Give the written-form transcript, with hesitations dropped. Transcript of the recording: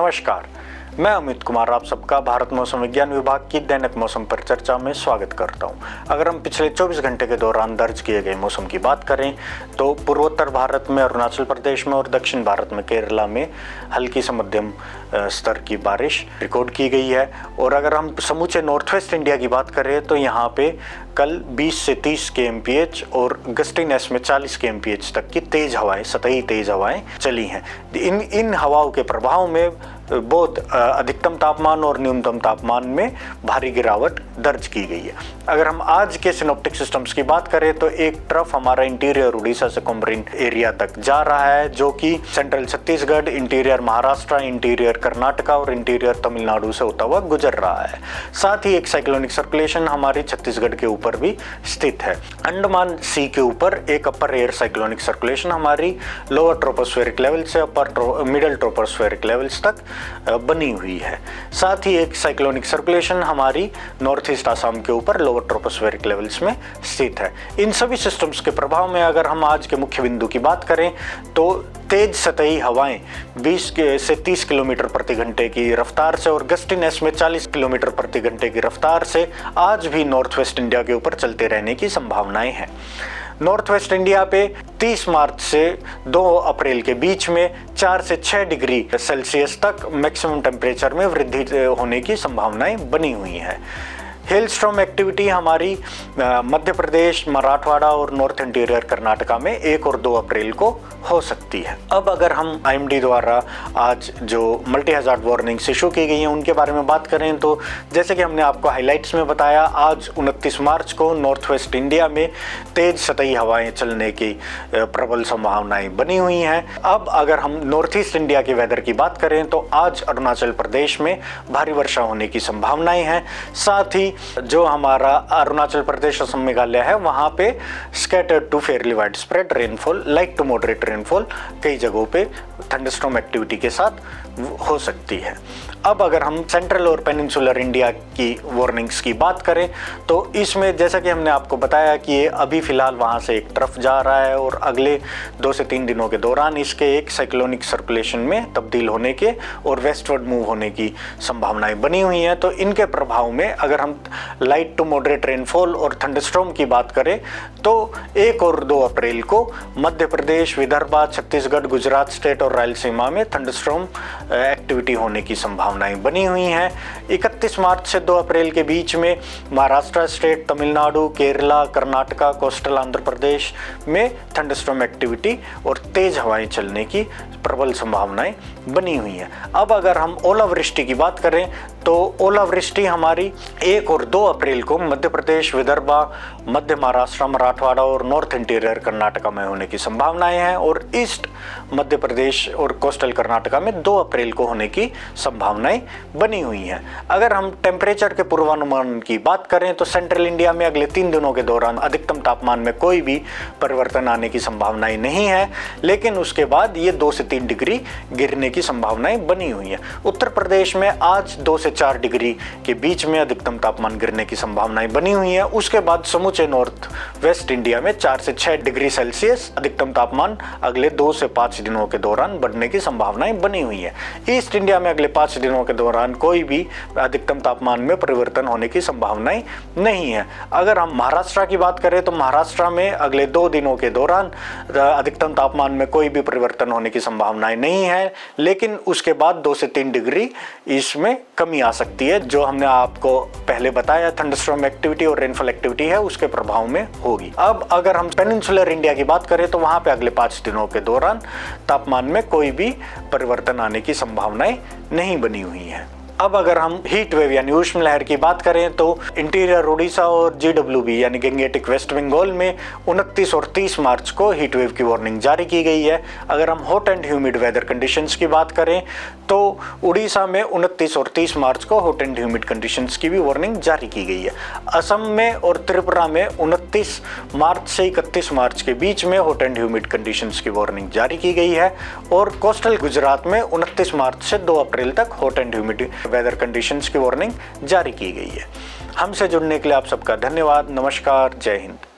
नमस्कार, मैं अमित कुमार आप सबका भारत मौसम विज्ञान विभाग की दैनिक मौसम पर चर्चा में स्वागत करता हूं। अगर हम पिछले 24 घंटे के दौरान दर्ज किए गए मौसम की बात करें तो पूर्वोत्तर भारत में अरुणाचल प्रदेश में और दक्षिण भारत में केरला में हल्की से मध्यम स्तर की बारिश रिकॉर्ड की गई है। और अगर हम समूचे नॉर्थ वेस्ट इंडिया की बात करें तो यहाँ पे कल 20 से 30 kmph और गस्टीनेस में 40 kmph तक की तेज हवाएं, सतही तेज हवाएं चली हैं। इन हवाओं के प्रभाव में बहुत अधिकतम तापमान और न्यूनतम तापमान में भारी गिरावट दर्ज की गई है। अगर हम आज के सिनोप्टिक सिस्टम्स की बात करें तो एक ट्रफ हमारा इंटीरियर उड़ीसा से कोमरिन एरिया तक जा रहा है, जो कि central Chhattisgarh, interior Maharashtra, interior Karnataka और इंटीरियर तमिलनाडु से होता हुआ गुजर रहा है। साथ ही एक साइक्लोनिक सर्कुलेशन हमारी छत्तीसगढ़ के ऊपर भी स्थित है। अंडमान सी के ऊपर एक अपर एयर साइक्लोनिक सर्कुलेशन हमारी लोअर ट्रोपोस्फेरिक लेवल से मिडल ट्रोपोस्फेरिक लेवल्स तक बनी हुई है। साथ ही एक साइक्लोनिक सर्कुलेशन हमारी नॉर्थ ईस्ट आसाम के ऊपर लोअर ट्रोपोस्फेरिक लेवल्स में स्थित है। इन सभी सिस्टम्स के प्रभाव में अगर हम आज के मुख्य बिंदु की बात करें तो तेज सतही हवाएं 20 से 30 किलोमीटर प्रति घंटे की रफ्तार से और गस्टीनेस में 40 किलोमीटर प्रति घंटे की रफ्तार से आज भी नॉर्थ वेस्ट इंडिया के ऊपर चलते रहने की संभावनाएं हैं। नॉर्थ वेस्ट इंडिया पे 30 मार्च से 2 अप्रैल के बीच में 4 से 6 डिग्री सेल्सियस तक मैक्सिमम टेम्परेचर में वृद्धि होने की संभावनाएं बनी हुई हैं। हेलस्टॉर्म एक्टिविटी हमारी मध्य प्रदेश, मराठवाड़ा और नॉर्थ इंटीरियर कर्नाटका में 1 और 2 अप्रैल को हो सकती है। अब अगर हम IMD द्वारा आज जो मल्टी हजार्ड वार्निंग्स इशू की गई हैं उनके बारे में बात करें तो जैसे कि हमने आपको हाइलाइट्स में बताया, आज 29 मार्च को नॉर्थ वेस्ट इंडिया में तेज सतही हवाएं चलने की प्रबल संभावनाएं बनी हुई हैं। अब अगर हम नॉर्थ ईस्ट इंडिया के वेदर की बात करें तो आज अरुणाचल प्रदेश में भारी वर्षा होने की संभावनाएं हैं। साथ ही जो हमारा अरुणाचल प्रदेश असम मेघालय है वहां पे scattered to fairly wide spread rainfall, light to moderate rainfall कई जगहों पे थंडरस्टॉर्म एक्टिविटी के साथ हो सकती है। अब अगर हम सेंट्रल और पेनिनसुलर इंडिया की वार्निंग्स की बात करें तो इसमें जैसा कि हमने आपको बताया कि ये अभी फिलहाल वहाँ से एक तरफ जा रहा है और अगले 2 से 3 दिनों के दौरान इसके एक साइक्लोनिक सर्कुलेशन में तब्दील होने के और वेस्टवर्ड मूव होने की संभावनाएं बनी हुई हैं। तो इनके प्रभाव में अगर हम लाइट टू मॉडरेट रेनफॉल और थंडरस्टॉर्म की बात करें तो 1 और 2 अप्रैल को मध्य प्रदेश, विदर्भ, छत्तीसगढ़, गुजरात स्टेट और रायलसीमा में थंडरस्टॉर्म एक्टिविटी होने की संभावनाएं बनी हुई हैं। 31 मार्च से 2 अप्रैल के बीच में महाराष्ट्र स्टेट, तमिलनाडु, केरला, कर्नाटका, कोस्टल आंध्र प्रदेश में थंडरस्टॉर्म एक्टिविटी और तेज हवाएं चलने की प्रबल संभावनाएं बनी हुई हैं। अब अगर हम ओलावृष्टि की बात करें तो ओलावृष्टि हमारी 1 और 2 अप्रैल को मध्य प्रदेश, विदर्भ, मध्य महाराष्ट्र, मराठवाड़ा और नॉर्थ इंटीरियर कर्नाटका में होने की संभावनाएं हैं और ईस्ट मध्य प्रदेश और कोस्टल कर्नाटका में 2 अप्रैल को होने की संभावनाएं बनी हुई हैं। अगर हम टेम्परेचर के पूर्वानुमान की बात करें तो सेंट्रल इंडिया में अगले 3 दिनों के दौरान अधिकतम तापमान में कोई भी परिवर्तन आने की संभावनाएं नहीं है, लेकिन उसके बाद ये 2 से 3 डिग्री गिरने की संभावनाएं बनी हुई हैं। उत्तर प्रदेश में आज 2 से 4 डिग्री के बीच में अधिकतम तापमान गिरने की संभावनाएं बनी हुई है। उसके बाद समूचे नॉर्थ वेस्ट इंडिया में 4 से 6 डिग्री सेल्सियस अधिकतम तापमान अगले 2 से 5 दिनों के दौरान बढ़ने की संभावनाएं बनी हुई है। ईस्ट इंडिया में अगले 5 दिनों के दौरान कोई भी अधिकतम तापमान में परिवर्तन होने की संभावनाएं नहीं है। अगर हम महाराष्ट्र की बात करें तो महाराष्ट्र में अगले 2 दिनों के दौरान अधिकतम तापमान में कोई भी परिवर्तन होने की संभावनाएं नहीं है, लेकिन उसके बाद 2 से 3 डिग्री इसमें कमी आ सकती है। जो हमने आपको पहले बताया थंडरस्टॉर्म एक्टिविटी और रेनफॉल एक्टिविटी है उसके प्रभाव में होगी। अब अगर हम पेनिनसुलर इंडिया की बात करें तो वहां पे अगले 5 दिनों के दौरान तापमान में कोई भी परिवर्तन आने की संभावनाएं नहीं बनी हुई हैं। अब अगर हम हीट वेव यानी उष्ण लहर की बात करें तो इंटीरियर उड़ीसा और GWB यानी गंगेटिक वेस्ट बंगाल में 29 और 30 मार्च को हीट वेव की वार्निंग जारी की गई है। अगर हम hot and humid weather conditions की बात करें तो उड़ीसा में 29 और 30 मार्च को हॉट एंड ह्यूमिड कंडीशंस की भी वार्निंग जारी की गई है। असम में और त्रिपुरा में 29 मार्च से 31 मार्च के बीच में हॉट एंड ह्यूमिड कंडीशंस की वार्निंग जारी की गई है और कोस्टल गुजरात में 29 मार्च से 2 अप्रैल तक hot and humid weather conditions की वार्निंग जारी की गई है। हमसे जुड़ने के लिए आप सबका धन्यवाद। नमस्कार, जय हिंद।